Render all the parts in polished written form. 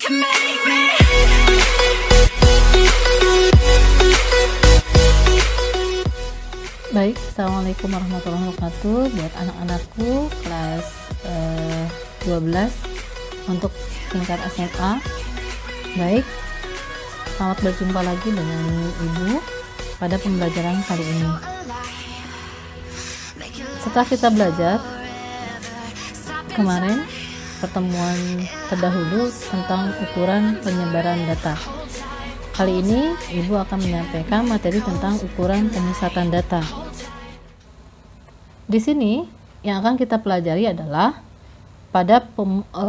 Baik, assalamualaikum warahmatullahi wabarakatuh. Buat anak-anakku kelas 12 untuk tingkat SMA. Baik, selamat berjumpa lagi dengan Ibu pada pembelajaran kali ini. Setelah kita belajar kemarin pertemuan terdahulu tentang ukuran penyebaran data, kali ini Ibu akan menyampaikan materi tentang ukuran pemusatan data. Di sini yang akan kita pelajari adalah pada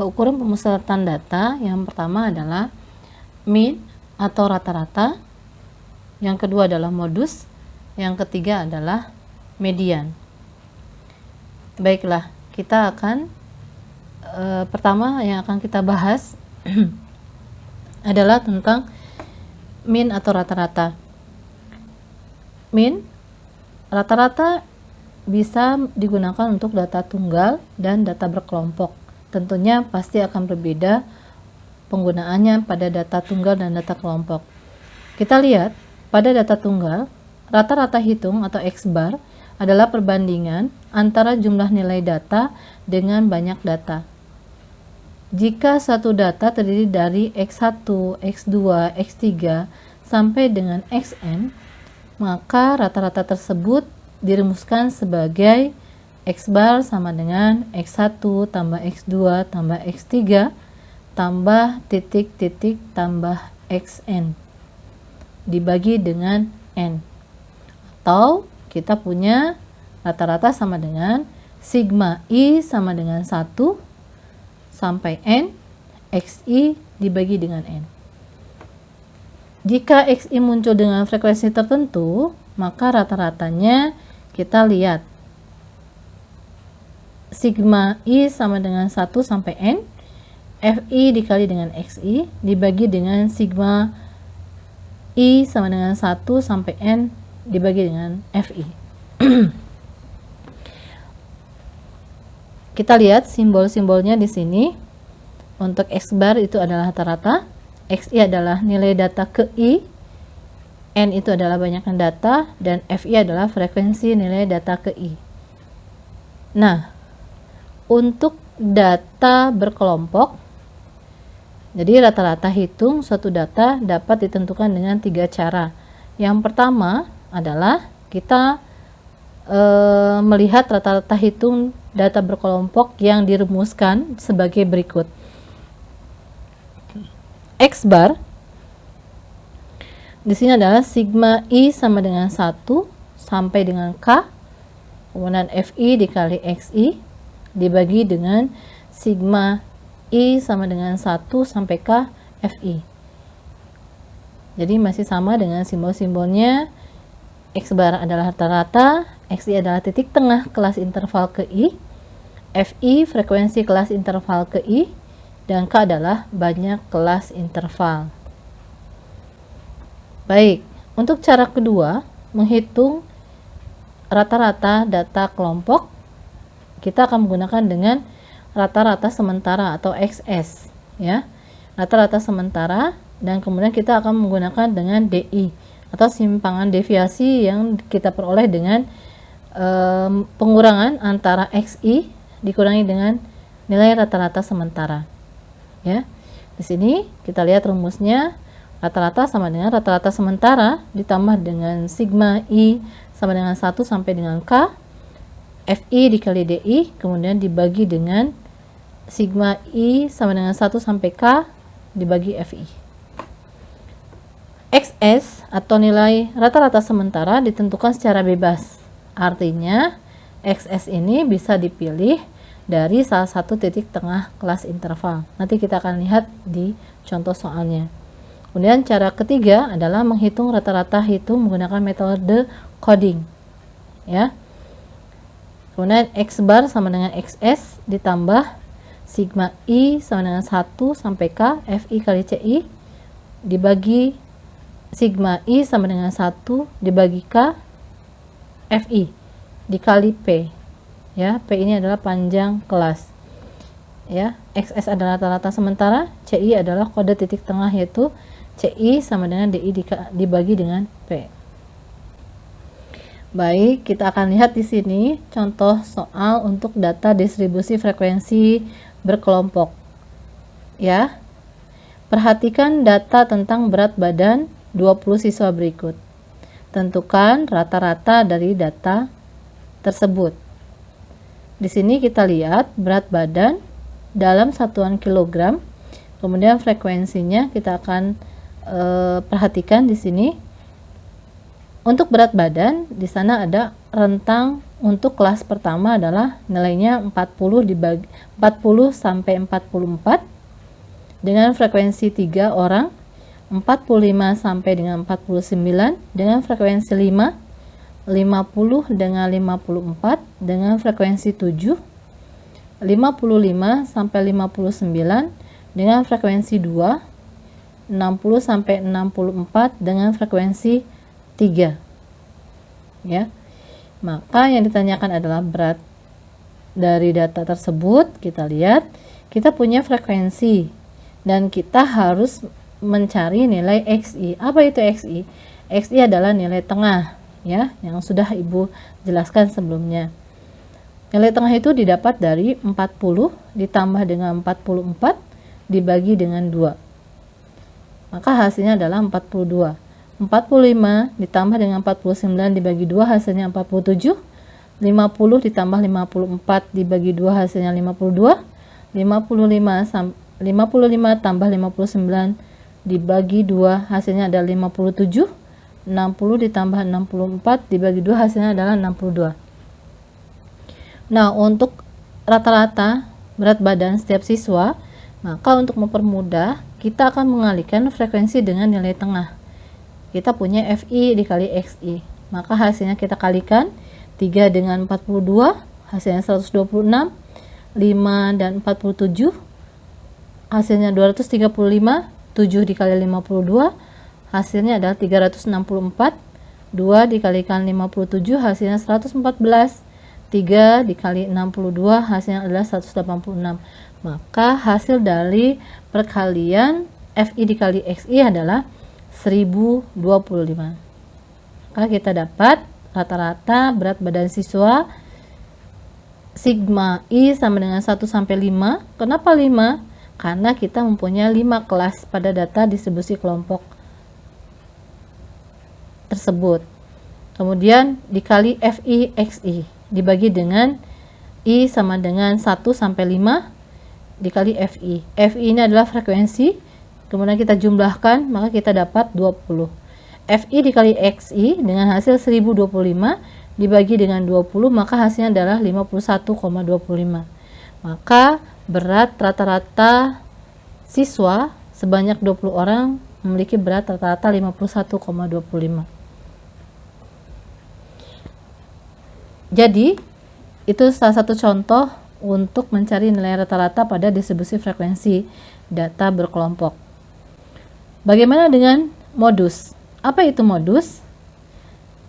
ukuran pemusatan data. Yang pertama adalah mean atau rata-rata, yang kedua adalah modus, yang ketiga adalah median. Baiklah, kita akan pertama yang akan kita bahas adalah tentang mean atau rata-rata. Mean, rata-rata bisa digunakan untuk data tunggal dan data berkelompok. Tentunya pasti akan berbeda penggunaannya pada data tunggal dan data kelompok. Kita lihat pada data tunggal, rata-rata hitung atau X-bar adalah perbandingan antara jumlah nilai data dengan banyak data. Jika satu data terdiri dari X1, X2, X3 sampai dengan Xn, maka rata-rata tersebut dirumuskan sebagai X-bar sama dengan X1 tambah X2 tambah X3 tambah titik-titik tambah Xn dibagi dengan N. Atau kita punya rata-rata sama dengan sigma I sama dengan 1 sampai N Xi dibagi dengan N. Jika Xi muncul dengan frekuensi tertentu, maka rata-ratanya kita lihat sigma I sama dengan 1 sampai N Fi dikali dengan Xi dibagi dengan sigma I sama dengan 1 sampai N dibagi dengan Fi. Kita lihat simbol-simbolnya di sini. Untuk X-bar itu adalah rata-rata, Xi adalah nilai data ke I, N itu adalah banyaknya data, dan Fi adalah frekuensi nilai data ke I. Nah, untuk data berkelompok, jadi rata-rata hitung suatu data dapat ditentukan dengan 3 cara. Yang pertama adalah kita melihat rata-rata hitung data berkelompok yang dirumuskan sebagai berikut. X-bar di sini adalah sigma I sama dengan 1 sampai dengan K, kemudian Fi dikali Xi dibagi dengan sigma I sama dengan 1 sampai K Fi. Jadi masih sama dengan simbol-simbolnya. X-bar adalah rata-rata, Xi adalah titik tengah kelas interval ke I, Fi frekuensi kelas interval ke I, dan K adalah banyak kelas interval. Baik, untuk cara kedua, menghitung rata-rata data kelompok, kita akan menggunakan dengan rata-rata sementara atau XS, ya. Rata-rata sementara, dan kemudian kita akan menggunakan dengan DI atau simpangan deviasi yang kita peroleh dengan pengurangan antara Xi dikurangi dengan nilai rata-rata sementara. Ya. Di sini kita lihat rumusnya. Rata-rata sama dengan rata-rata sementara ditambah dengan sigma I sama dengan 1 sampai dengan K, Fi dikali DI, kemudian dibagi dengan sigma I sama dengan 1 sampai K dibagi Fi. XS atau nilai rata-rata sementara ditentukan secara bebas. Artinya XS ini bisa dipilih dari salah satu titik tengah kelas interval. Nanti kita akan lihat di contoh soalnya. Kemudian cara ketiga adalah menghitung rata-rata hitung menggunakan metode coding. Ya. Kemudian X-bar sama dengan XS ditambah sigma I sama dengan 1 sampai K Fi kali Ci dibagi sigma I sama dengan 1 dibagi K Fi dikali P. Ya, P ini adalah panjang kelas. ya. XS adalah rata-rata sementara, CI adalah kode titik tengah, yaitu CI sama dengan DI dibagi dengan P. Baik, kita akan lihat di sini contoh soal untuk data distribusi frekuensi berkelompok. Ya. Perhatikan data tentang berat badan 20 siswa berikut. Tentukan rata-rata dari data tersebut. Di sini kita lihat berat badan dalam satuan kilogram, kemudian frekuensinya kita akan perhatikan di sini. Untuk berat badan, di sana ada rentang untuk kelas pertama adalah nilainya 40 sampai 44 dengan frekuensi 3 orang, 45 sampai dengan 49 dengan frekuensi 5, 50 dengan 54 dengan frekuensi 7, 55 sampai 59 dengan frekuensi 2, 60 sampai 64 dengan frekuensi 3. Ya. Maka yang ditanyakan adalah berat dari data tersebut. Kita lihat, kita punya frekuensi dan kita harus mencari nilai XI. Apa itu XI? XI adalah nilai tengah, ya, yang sudah Ibu jelaskan sebelumnya. Nilai tengah itu didapat dari 40 ditambah dengan 44 dibagi dengan 2. Maka hasilnya adalah 42. 45 ditambah dengan 49 dibagi 2 hasilnya 47. 50 ditambah 54 dibagi 2 hasilnya 52. 55 tambah 59 dibagi 2 hasilnya adalah 57. 60 ditambah 64 dibagi 2 hasilnya adalah 62. Nah, untuk rata-rata berat badan setiap siswa, maka untuk mempermudah kita akan mengalihkan frekuensi dengan nilai tengah. Kita punya FI dikali XI, maka hasilnya kita kalikan 3 dengan 42 hasilnya 126, 5 dan 47 hasilnya 235, 7 dikali 52 hasilnya adalah 364, 2 dikalikan 57 hasilnya 114, 3 dikali 62 hasilnya adalah 186. Maka hasil dari perkalian FI dikali XI adalah 1025. Maka kita dapat rata-rata berat badan siswa sigma I sama dengan 1 sampai 5. Kenapa 5? Karena kita mempunyai 5 kelas pada data distribusi kelompok tersebut. Kemudian dikali FI XI dibagi dengan I sama dengan 1 sampai 5 dikali FI. FI ini adalah frekuensi. Kemudian kita jumlahkan, maka kita dapat 20. FI dikali XI dengan hasil 1025 dibagi dengan 20, maka hasilnya adalah 51,25. Maka berat rata-rata siswa sebanyak 20 orang memiliki berat rata-rata 51,25. Jadi, itu salah satu contoh untuk mencari nilai rata-rata pada distribusi frekuensi data berkelompok. Bagaimana dengan modus? Apa itu modus?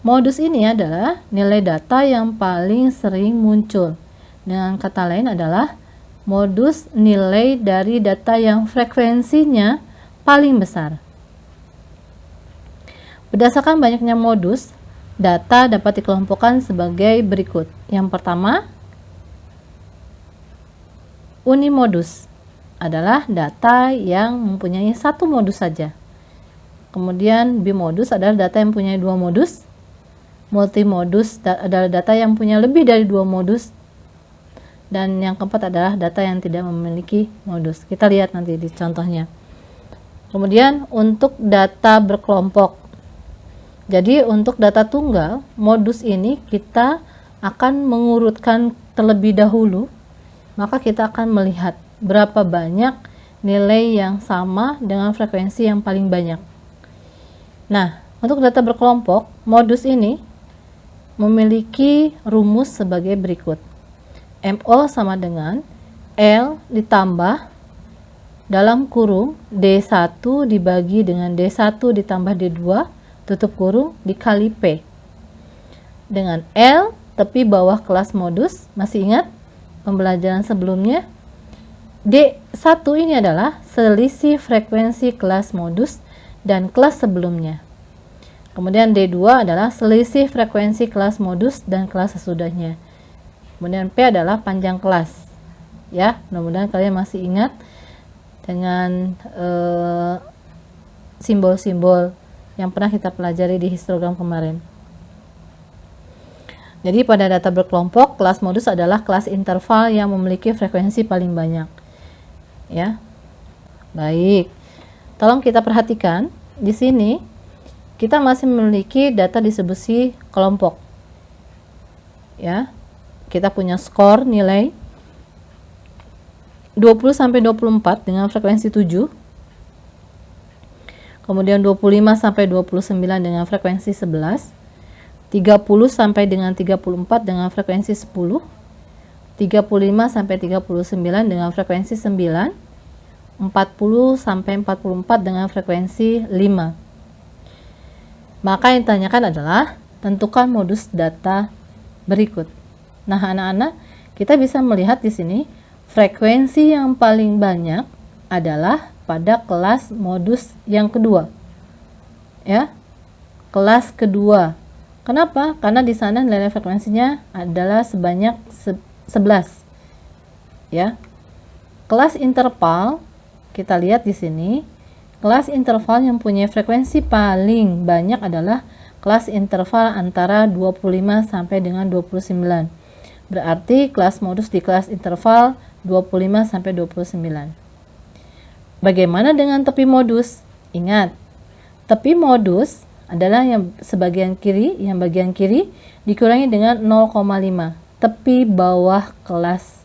Modus ini adalah nilai data yang paling sering muncul. Dengan kata lain adalah modus nilai dari data yang frekuensinya paling besar. Berdasarkan banyaknya modus, data dapat dikelompokkan sebagai berikut. Yang pertama, unimodus adalah data yang mempunyai satu modus saja. Kemudian bimodus adalah data yang mempunyai 2 modus. Multimodus adalah data yang punya lebih dari 2 modus. Dan yang keempat adalah data yang tidak memiliki modus. Kita lihat nanti di contohnya. Kemudian untuk data berkelompok. Jadi untuk data tunggal, modus ini kita akan mengurutkan terlebih dahulu. Maka kita akan melihat berapa banyak nilai yang sama dengan frekuensi yang paling banyak. Nah, untuk data berkelompok, modus ini memiliki rumus sebagai berikut. MO sama dengan L ditambah dalam kurung D1 dibagi dengan D1 ditambah D2 tutup kurung dikali P. Dengan L tepi bawah kelas modus, masih ingat pembelajaran sebelumnya? D1 ini adalah selisih frekuensi kelas modus dan kelas sebelumnya. Kemudian D2 adalah selisih frekuensi kelas modus dan kelas sesudahnya. Kemudian P adalah panjang kelas. Ya, mudah-mudahan kalian masih ingat dengan simbol-simbol yang pernah kita pelajari di histogram kemarin. Jadi pada data berkelompok, kelas modus adalah kelas interval yang memiliki frekuensi paling banyak. Ya. Baik. Tolong kita perhatikan di sini kita masih memiliki data distribusi kelompok. Ya. Kita punya skor nilai 20 sampai 24 dengan frekuensi 7. Kemudian 25 sampai 29 dengan frekuensi 11. 30 sampai dengan 34 dengan frekuensi 10. 35 sampai 39 dengan frekuensi 9, 40 sampai 44 dengan frekuensi 5. Maka yang ditanyakan adalah tentukan modus data berikut. Nah, anak-anak, kita bisa melihat di sini frekuensi yang paling banyak adalah pada kelas modus yang kedua. Ya. Kelas kedua. Kenapa? Karena di sana nilai frekuensinya adalah sebanyak 11. Ya. Kelas interval kita lihat di sini. Kelas interval yang punya frekuensi paling banyak adalah kelas interval antara 25 sampai dengan 29. Berarti kelas modus di kelas interval 25 sampai 29. Bagaimana dengan tepi modus? Ingat, tepi modus adalah yang bagian kiri dikurangi dengan 0,5. Tepi bawah kelas.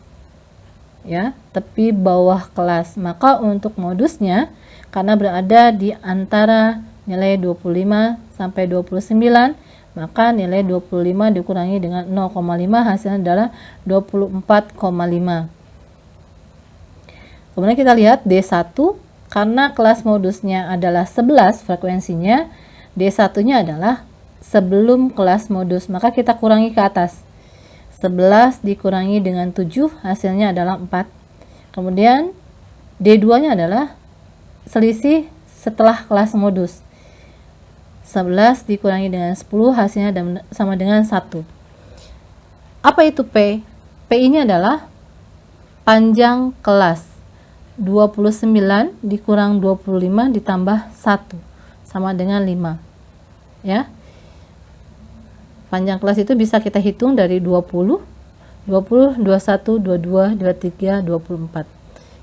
Ya, tepi bawah kelas. Maka untuk modusnya karena berada di antara nilai 25 sampai 29, maka nilai 25 dikurangi dengan 0,5 hasilnya adalah 24,5. Kemudian kita lihat D1, karena kelas modusnya adalah 11 frekuensinya, D1-nya adalah sebelum kelas modus, maka kita kurangi ke atas. 11 dikurangi dengan 7 hasilnya adalah 4. Kemudian D2-nya adalah selisih setelah kelas modus. 11 dikurangi dengan 10 hasilnya sama dengan 1. Apa itu P? P ini adalah panjang kelas. 29 dikurang 25 ditambah 1 sama dengan 5. Ya. Panjang kelas itu bisa kita hitung dari 20, 21, 22, 23, 24.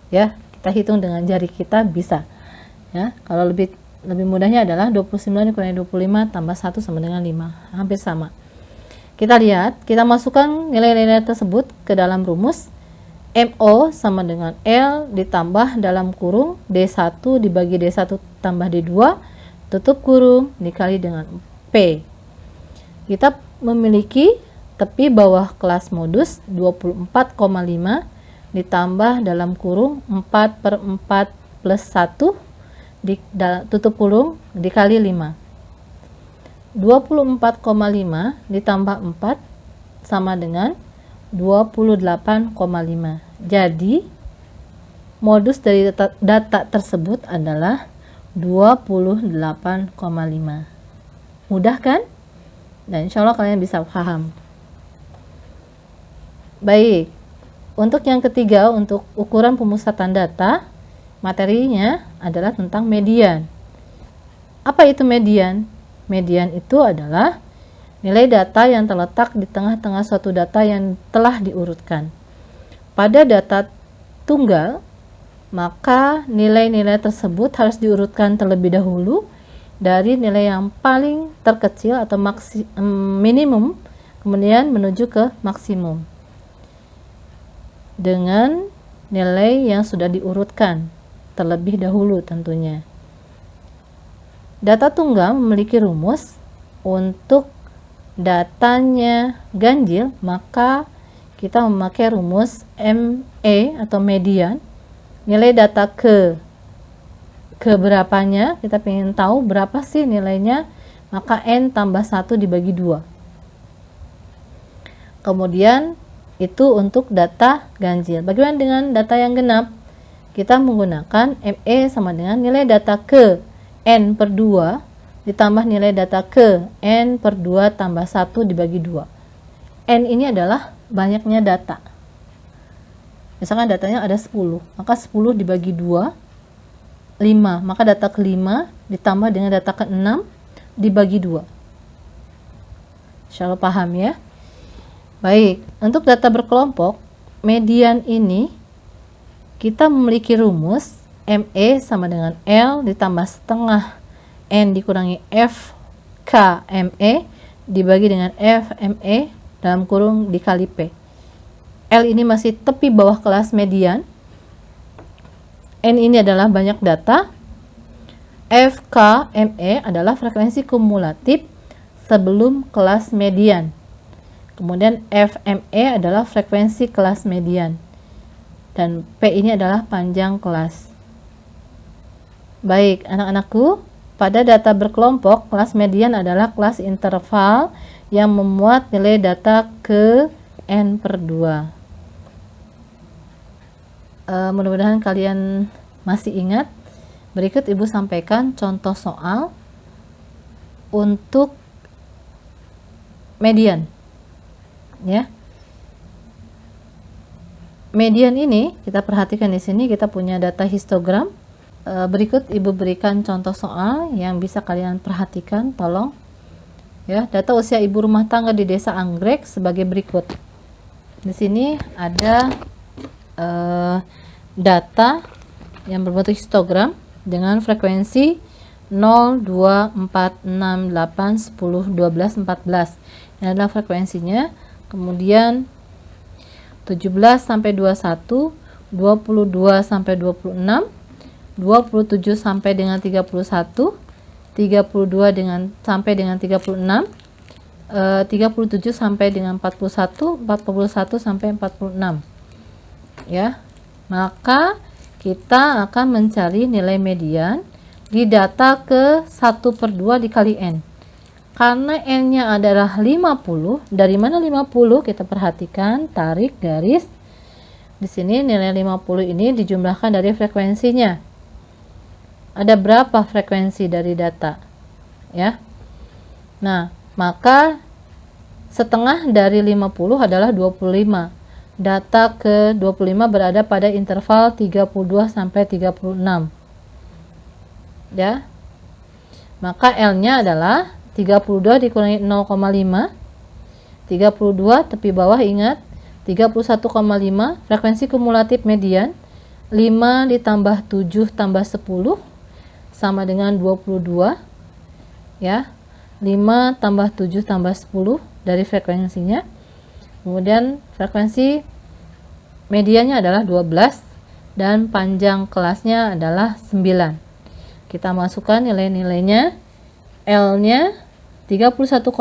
Ya, kita hitung dengan jari kita bisa. Ya, kalau lebih mudahnya adalah 29 dikurangi 25 tambah 1 sama dengan 5. Hampir sama. Kita lihat, kita masukkan nilai-nilai tersebut ke dalam rumus. MO sama dengan L ditambah dalam kurung D1 dibagi D1 tambah D2 tutup kurung dikali dengan P. Kita memiliki tepi bawah kelas modus 24,5 ditambah dalam kurung 4/4 plus 1 tutup kurung dikali 5. 24,5 ditambah 4 sama dengan 28,5. Jadi modus dari data tersebut adalah 28,5. Mudah kan? Dan insya Allah kalian bisa paham. Baik, untuk yang ketiga, untuk ukuran pemusatan data, materinya adalah tentang median. Apa itu median? Median itu adalah nilai data yang terletak di tengah-tengah suatu data yang telah diurutkan. Pada data tunggal, maka nilai-nilai tersebut harus diurutkan terlebih dahulu dari nilai yang paling terkecil atau minimum, kemudian menuju ke maksimum dengan nilai yang sudah diurutkan terlebih dahulu tentunya. Data tunggal memiliki rumus. Untuk datanya ganjil, maka kita memakai rumus ME atau median. Nilai data ke berapanya, kita ingin tahu berapa sih nilainya, maka N tambah 1 dibagi 2. Kemudian itu untuk data ganjil. Bagaimana dengan data yang genap? kita menggunakan ME sama dengan nilai data ke N per 2 ditambah nilai data ke N per 2 tambah 1 dibagi 2. N ini adalah banyaknya data. Misalkan datanya ada 10, maka 10 dibagi 2, 5. Maka data ke-5 ditambah dengan data ke-6 dibagi 2. Insya Allah paham ya. Baik, untuk data berkelompok, median ini kita memiliki rumus ME sama dengan L ditambah setengah N dikurangi F K ME dibagi dengan F ME dalam kurung dikali P. L ini masih tepi bawah kelas median. N ini adalah banyak data. F K ME adalah frekuensi kumulatif sebelum kelas median. Kemudian FME adalah frekuensi kelas median. Dan P ini adalah panjang kelas. Baik, anak-anakku, pada data berkelompok, kelas median adalah kelas interval yang memuat nilai data ke N per 2. Mudah-mudahan kalian masih ingat. Berikut Ibu sampaikan contoh soal untuk median. Ya. Median ini kita perhatikan di sini, kita punya data histogram. Berikut Ibu berikan contoh soal yang bisa kalian perhatikan, tolong. Ya, data usia ibu rumah tangga di Desa Anggrek sebagai berikut. Di sini ada data yang berbentuk histogram dengan frekuensi 0, 2, 4, 6, 8, 10, 12, 14. Ini adalah frekuensinya. Kemudian 17 sampai 21, 22 sampai 26, 27 sampai dengan 31, 32 dengan sampai dengan 36, 37 sampai dengan 41, 41 sampai 46. Ya. Maka kita akan mencari nilai median di data ke 1 per 2 dikali N. Karena N-nya adalah 50, dari mana 50? Kita perhatikan, tarik garis. Di sini nilai 50 ini dijumlahkan dari frekuensinya. Ada berapa frekuensi dari data? Ya. Nah, maka setengah dari 50 adalah 25. Data ke 25 berada pada interval 32 sampai 36. Ya. Maka L-nya adalah 32 dikurangi 0,5. 32 tepi bawah ingat 31,5 frekuensi kumulatif median. 5 ditambah 7 tambah 10 sama dengan 22. Ya. 5 tambah 7 tambah 10 dari frekuensinya. Kemudian frekuensi mediannya adalah 12 dan panjang kelasnya adalah 9. Kita masukkan nilai-nilainya. L-nya 31,5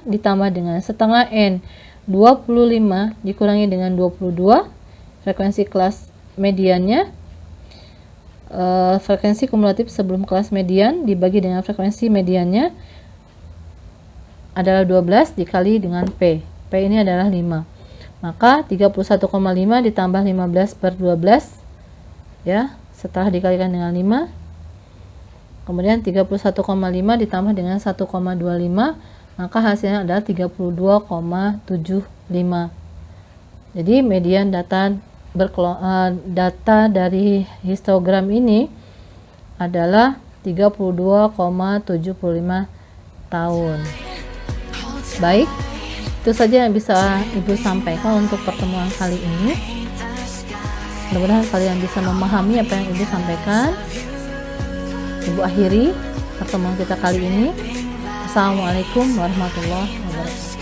ditambah dengan setengah N 25 dikurangi dengan 22. Frekuensi kelas mediannya, frekuensi kumulatif sebelum kelas median dibagi dengan frekuensi mediannya adalah 12 dikali dengan P. P ini adalah 5. Maka 31,5 ditambah 15 per 12. Ya, setelah dikalikan dengan 5. Kemudian 31,5 ditambah dengan 1,25. Maka hasilnya adalah 32,75. Jadi median data dari histogram ini adalah 32,75 tahun. Baik, itu saja yang bisa Ibu sampaikan untuk pertemuan kali ini. Mudah-mudahan kalian bisa memahami apa yang Ibu sampaikan. Ibu akhiri pertemuan kita kali ini. Assalamualaikum warahmatullahi wabarakatuh.